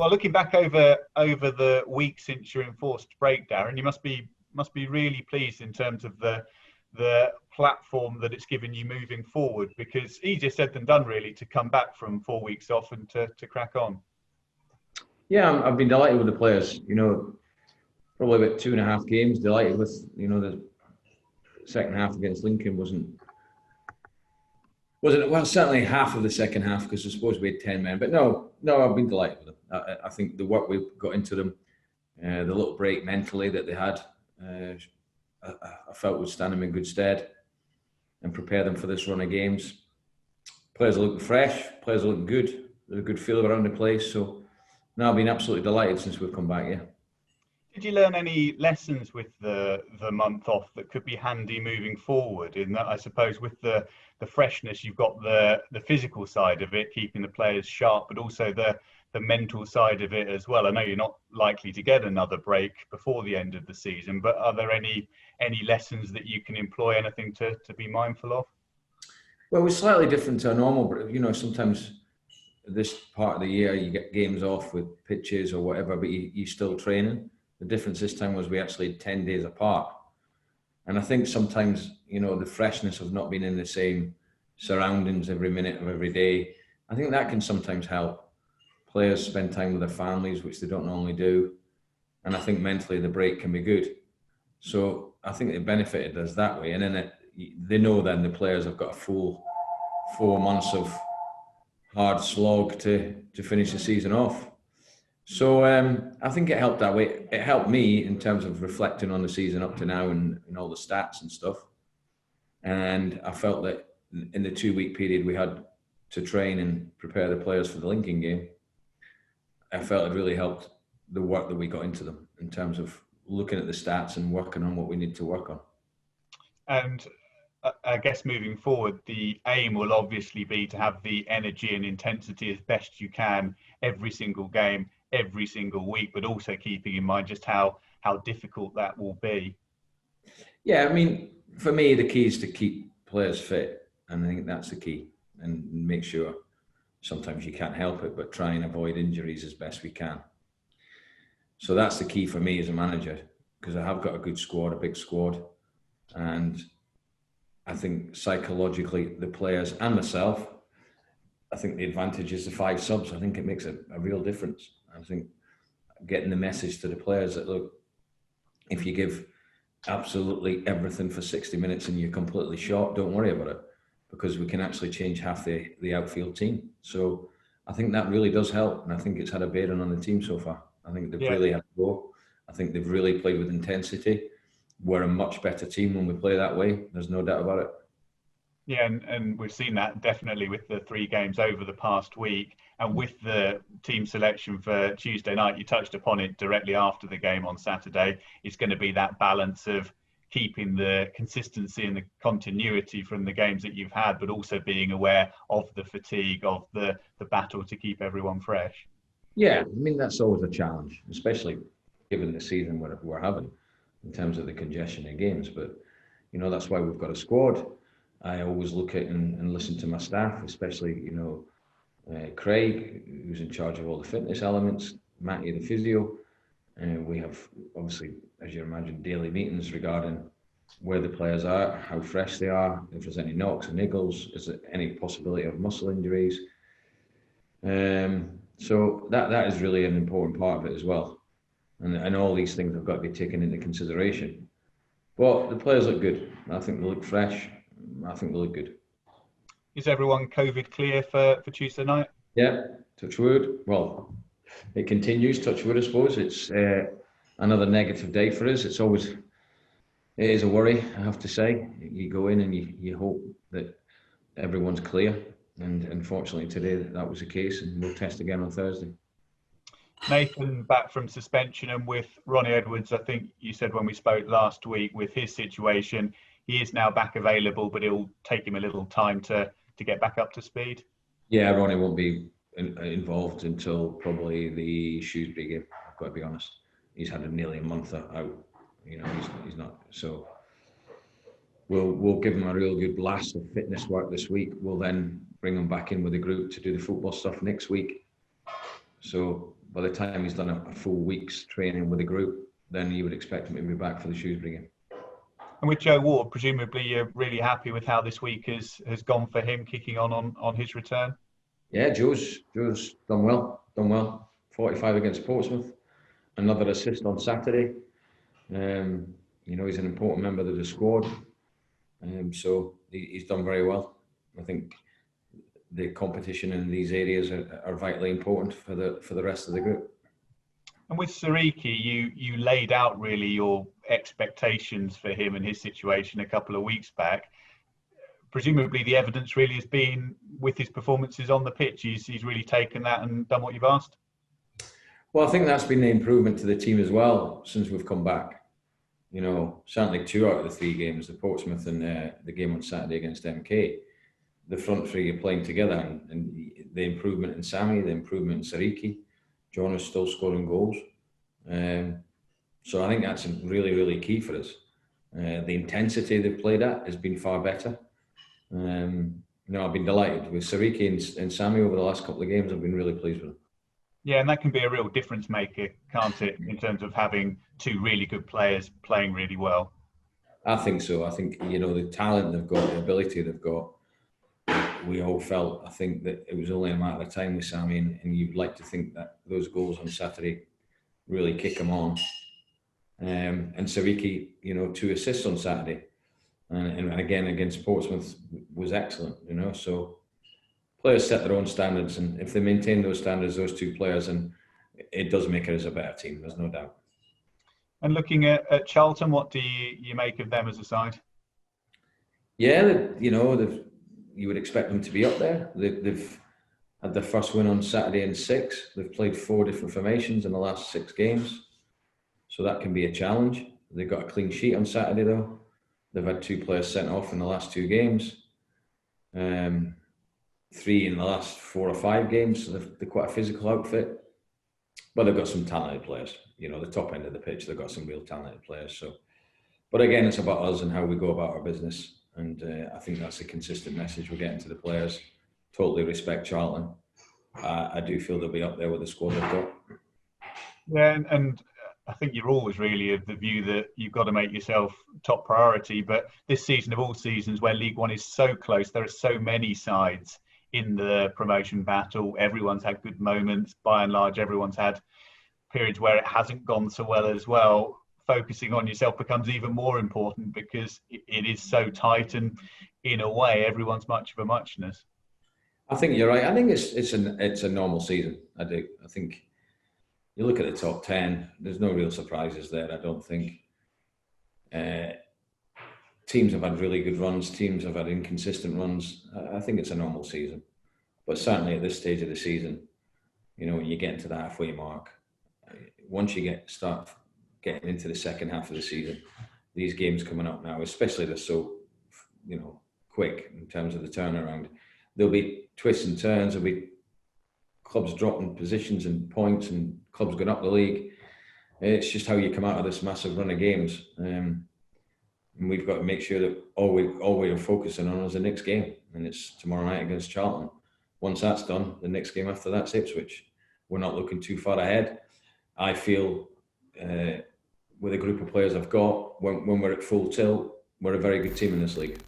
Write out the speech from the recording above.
Well, looking back over the week since your enforced break, Darren, you must be really pleased in terms of the platform that it's given you moving forward, because easier said than done really to come back from 4 weeks off and to crack on. Yeah, I've been delighted with the players. Probably about 2.5 games. Delighted with the second half against Lincoln wasn't well, certainly half of the second half, because I suppose we had 10 men. But no, I've been delighted with them. I think the work we've got into them, the little break mentally that they had, I felt would stand them in good stead and prepare them for this run of games. Players are looking fresh. Players are looking good. There's a good feel around the place. So, no, I've been absolutely delighted since we've come back. Yeah. Did you learn any lessons with the month off that could be handy moving forward? In that, I suppose, with the freshness, you've got the physical side of it, keeping the players sharp, but also the mental side of it as well. I know you're not likely to get another break before the end of the season, but are there any lessons that you can employ, anything to be mindful of? Well, it's slightly different to a normal, but sometimes this part of the year you get games off with pitches or whatever, but you're still training. The difference this time was we actually had 10 days apart. And I think sometimes, the freshness of not being in the same surroundings every minute of every day, I think that can sometimes help. Players spend time with their families, which they don't normally do. And I think mentally the break can be good. So I think it benefited us that way. And then they know then the players have got a full 4 months of hard slog to finish the season off. So I think it helped that way. It helped me in terms of reflecting on the season up to now and all the stats and stuff. And I felt that in the 2-week period we had to train and prepare the players for the Lincoln game, I felt it really helped the work that we got into them in terms of looking at the stats and working on what we need to work on. And I guess moving forward, the aim will obviously be to have the energy and intensity as best you can every single game, every single week, but also keeping in mind just how difficult that will be. Yeah, I mean, for me, the key is to keep players fit, and I think that's the key, and make sure sometimes you can't help it, but try and avoid injuries as best we can. So that's the key for me as a manager, because I have got a good squad, a big squad, and I think psychologically the players and myself, I think the advantage is the 5 subs. I think it makes a real difference. I think getting the message to the players that, look, if you give absolutely everything for 60 minutes and you're completely short, don't worry about it, because we can actually change half the outfield team. So I think that really does help, and I think it's had a bearing on the team so far. I think they've really had to go. I think they've really played with intensity. We're a much better team when we play that way. There's no doubt about it. Yeah, and we've seen that definitely with the 3 games over the past week, and with the team selection for Tuesday night. You touched upon it directly after the game on Saturday. It's going to be that balance of keeping the consistency and the continuity from the games that you've had, but also being aware of the fatigue, of the battle to keep everyone fresh. Yeah, I mean, that's always a challenge, especially given the season we're having in terms of the congestion of games. But, that's why we've got a squad. I always look at and listen to my staff, especially, Craig, who's in charge of all the fitness elements, Matty, the physio. We have, obviously, as you imagine, daily meetings regarding where the players are, how fresh they are, if there's any knocks and niggles, is there any possibility of muscle injuries. So that is really an important part of it as well. And all these things have got to be taken into consideration. But the players look good. I think they look fresh. I think they look good. Is everyone COVID clear for Tuesday night? Yeah, touch wood. Well, it continues, touch wood, I suppose. It's another negative day for us. It is a worry, I have to say. You go in and you hope that everyone's clear. And unfortunately today that was the case, and we'll test again on Thursday. Nathan back from suspension, and with Ronnie Edwards, I think you said when we spoke last week, with his situation, he is now back available, but it'll take him a little time to get back up to speed. Yeah, Ronnie won't be involved until probably the Shrewsbury game. I've got to be honest. He's had nearly a month out. He's not. So we'll give him a real good blast of fitness work this week. We'll then bring him back in with the group to do the football stuff next week. So by the time he's done a full week's training with the group, then you would expect him to be back for the Shrewsbury game. And with Joe Ward, presumably you're really happy with how this week has gone for him, kicking on his return. Yeah, Joe's done well. 45 against Portsmouth, another assist on Saturday. He's an important member of the squad, so he's done very well. I think the competition in these areas are vitally important for the rest of the group. And with Sariki, you laid out really your expectations for him and his situation a couple of weeks back. Presumably the evidence really has been with his performances on the pitch. He's really taken that and done what you've asked. Well, I think that's been the improvement to the team as well since we've come back. Certainly 2 out of the 3 games, the Portsmouth and the game on Saturday against MK, the front 3 are playing together, and the improvement in Sammy, the improvement in Sariki. John is still scoring goals. So I think that's really, really key for us. The intensity they've played at has been far better. I've been delighted with Sariki and Sammy over the last couple of games. I've been really pleased with them. Yeah, and that can be a real difference maker, can't it, in terms of having 2 really good players playing really well? I think so. I think, the talent they've got, the ability they've got, we all felt, I think, that it was only a matter of time with Sammy, and you'd like to think that those goals on Saturday really kick him on. And Sariki, 2 assists on Saturday. And again, against Portsmouth was excellent, so players set their own standards, and if they maintain those standards, those 2 players, and it does make us a better team, there's no doubt. And looking at Charlton, what do you make of them as a side? Yeah, you would expect them to be up there. They've had their first win on Saturday in 6. They've played 4 different formations in the last 6 games, so that can be a challenge. They got a clean sheet on Saturday though. They've had 2 players sent off in the last 2 games, 3 in the last 4 or 5 games. So they're quite a physical outfit, but they've got some talented players. The top end of the pitch, they've got some real talented players. So, but again, it's about us and how we go about our business. And I think that's a consistent message we're getting to the players. Totally respect Charlton. I do feel they'll be up there with the squad they've got. Yeah, and I think you're always really of the view that you've got to make yourself top priority. But this season of all seasons, where League One is so close, there are so many sides in the promotion battle. Everyone's had good moments. By and large, everyone's had periods where it hasn't gone so well as well. Focusing on yourself becomes even more important because it is so tight, and in a way, everyone's much of a muchness. I think you're right. I think it's a normal season. I do. I think you look at the top 10. There's no real surprises there. I don't think. Teams have had really good runs. Teams have had inconsistent runs. I think it's a normal season, but certainly at this stage of the season, when you get into the halfway mark, once you start getting into the second half of the season, these games coming up now, especially they're so, quick in terms of the turnaround. There'll be twists and turns. There'll be clubs dropping positions and points, and clubs going up the league. It's just how you come out of this massive run of games. And we've got to make sure that all we are focusing on is the next game, and it's tomorrow night against Charlton. Once that's done, the next game after that's Ipswich. We're not looking too far ahead. I feel with a group of players I've got, when we're at full tilt, we're a very good team in this league.